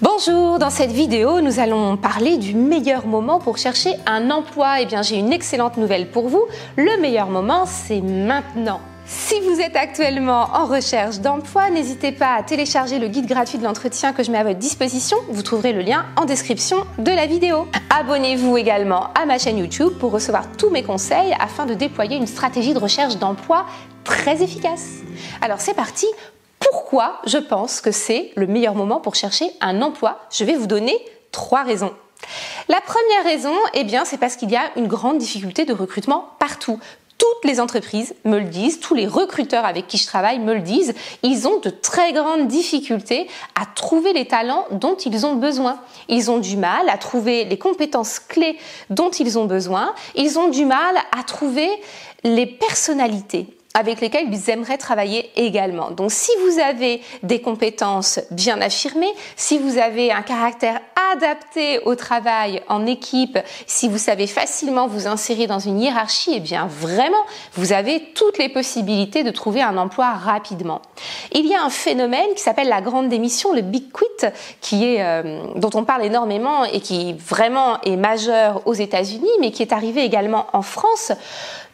Bonjour, dans cette vidéo, nous allons parler du meilleur moment pour chercher un emploi. Eh bien, j'ai une excellente nouvelle pour vous. Le meilleur moment, c'est maintenant. Si vous êtes actuellement en recherche d'emploi, n'hésitez pas à télécharger le guide gratuit de l'entretien que je mets à votre disposition. Vous trouverez le lien en description de la vidéo. Abonnez-vous également à ma chaîne YouTube pour recevoir tous mes conseils afin de déployer une stratégie de recherche d'emploi très efficace. Alors c'est parti. Pourquoi je pense que c'est le meilleur moment pour chercher un emploi? Je vais vous donner 3 raisons. La première raison, eh bien, c'est parce qu'il y a une grande difficulté de recrutement partout. Toutes les entreprises me le disent, tous les recruteurs avec qui je travaille me le disent, ils ont de très grandes difficultés à trouver les talents dont ils ont besoin. Ils ont du mal à trouver les compétences clés dont ils ont besoin. Ils ont du mal à trouver les personnalités avec lesquels ils aimeraient travailler également. Donc si vous avez des compétences bien affirmées, si vous avez un caractère adapté au travail en équipe, si vous savez facilement vous insérer dans une hiérarchie, eh bien vraiment, vous avez toutes les possibilités de trouver un emploi rapidement. Il y a un phénomène qui s'appelle la grande démission, le Big Quit, dont on parle énormément et qui vraiment est majeur aux États-Unis, mais qui est arrivé également en France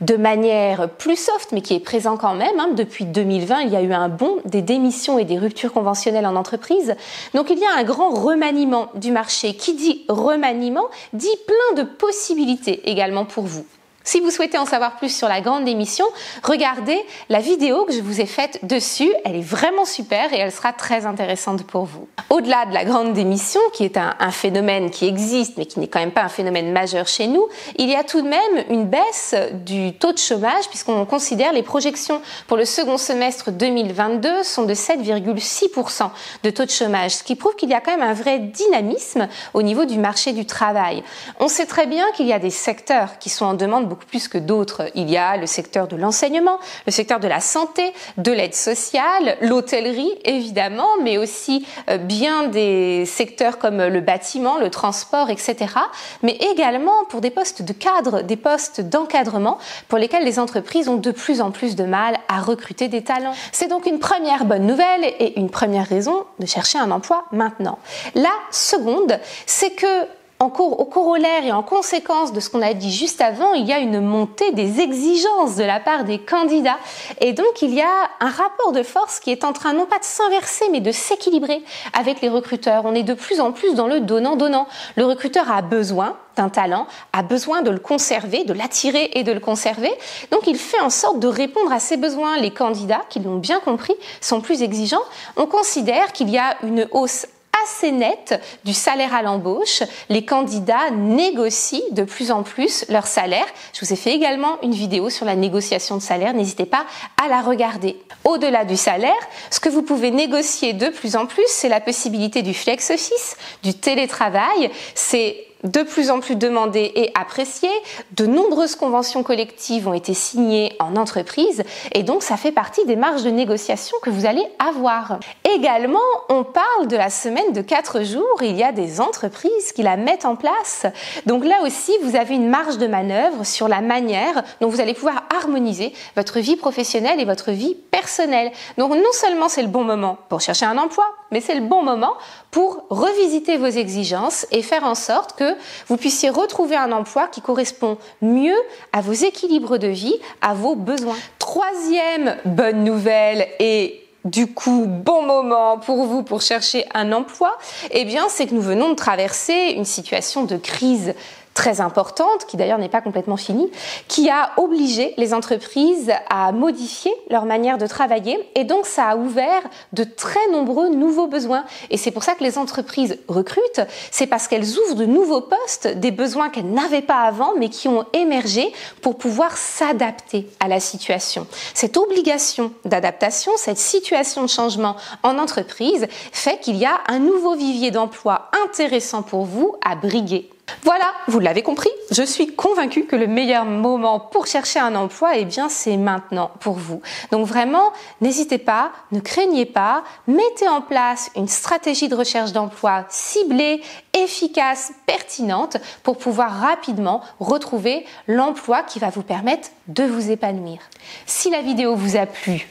de manière plus soft, mais qui est présent quand même. Depuis 2020, il y a eu un bond des démissions et des ruptures conventionnelles en entreprise. Donc il y a un grand remaniement du marché. Qui dit remaniement dit plein de possibilités également pour vous. Si vous souhaitez en savoir plus sur la grande démission, regardez la vidéo que je vous ai faite dessus. Elle est vraiment super et elle sera très intéressante pour vous. Au-delà de la grande démission, qui est un phénomène qui existe, mais qui n'est quand même pas un phénomène majeur chez nous, il y a tout de même une baisse du taux de chômage, puisqu'on considère les projections pour le second semestre 2022 sont de 7,6% de taux de chômage, ce qui prouve qu'il y a quand même un vrai dynamisme au niveau du marché du travail. On sait très bien qu'il y a des secteurs qui sont en demande beaucoup plus que d'autres. Il y a le secteur de l'enseignement, le secteur de la santé, de l'aide sociale, l'hôtellerie évidemment, mais aussi bien des secteurs comme le bâtiment, le transport, etc. Mais également pour des postes de cadre, des postes d'encadrement pour lesquels les entreprises ont de plus en plus de mal à recruter des talents. C'est donc une première bonne nouvelle et une première raison de chercher un emploi maintenant. La seconde, c'est que au corollaire et en conséquence de ce qu'on a dit juste avant, il y a une montée des exigences de la part des candidats. Et donc, il y a un rapport de force qui est en train non pas de s'inverser, mais de s'équilibrer avec les recruteurs. On est de plus en plus dans le donnant-donnant. Le recruteur a besoin d'un talent, a besoin de le conserver, de l'attirer et de le conserver. Donc, il fait en sorte de répondre à ses besoins. Les candidats, qui l'ont bien compris, sont plus exigeants. On considère qu'il y a une hausse assez nette du salaire à l'embauche. Les candidats négocient de plus en plus leur salaire. Je vous ai fait également une vidéo sur la négociation de salaire, n'hésitez pas à la regarder. Au-delà du salaire, ce que vous pouvez négocier de plus en plus, c'est la possibilité du flex office, du télétravail. C'est de plus en plus demandé et apprécié. De nombreuses conventions collectives ont été signées en entreprise et donc ça fait partie des marges de négociation que vous allez avoir. Également, on parle de la semaine de 4 jours. Il y a des entreprises qui la mettent en place. Donc là aussi, vous avez une marge de manœuvre sur la manière dont vous allez pouvoir harmoniser votre vie professionnelle et votre vie personnelle. Donc non seulement c'est le bon moment pour chercher un emploi, mais c'est le bon moment pour revisiter vos exigences et faire en sorte que vous puissiez retrouver un emploi qui correspond mieux à vos équilibres de vie, à vos besoins. Troisième bonne nouvelle et du coup, bon moment pour vous pour chercher un emploi, eh bien, c'est que nous venons de traverser une situation de crise très importante, qui d'ailleurs n'est pas complètement finie, qui a obligé les entreprises à modifier leur manière de travailler et donc ça a ouvert de très nombreux nouveaux besoins. Et c'est pour ça que les entreprises recrutent, c'est parce qu'elles ouvrent de nouveaux postes, des besoins qu'elles n'avaient pas avant mais qui ont émergé pour pouvoir s'adapter à la situation. Cette obligation d'adaptation, cette situation de changement en entreprise fait qu'il y a un nouveau vivier d'emploi intéressant pour vous à briguer. Voilà, vous l'avez compris, je suis convaincue que le meilleur moment pour chercher un emploi, eh bien, c'est maintenant pour vous. Donc vraiment, n'hésitez pas, ne craignez pas, mettez en place une stratégie de recherche d'emploi ciblée, efficace, pertinente pour pouvoir rapidement retrouver l'emploi qui va vous permettre de vous épanouir. Si la vidéo vous a plu,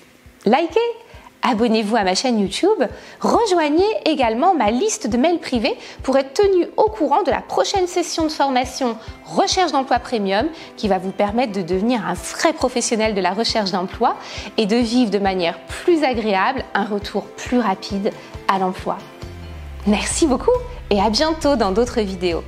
likez, abonnez-vous à ma chaîne YouTube, rejoignez également ma liste de mails privés pour être tenu au courant de la prochaine session de formation Recherche d'emploi Premium qui va vous permettre de devenir un vrai professionnel de la recherche d'emploi et de vivre de manière plus agréable un retour plus rapide à l'emploi. Merci beaucoup et à bientôt dans d'autres vidéos.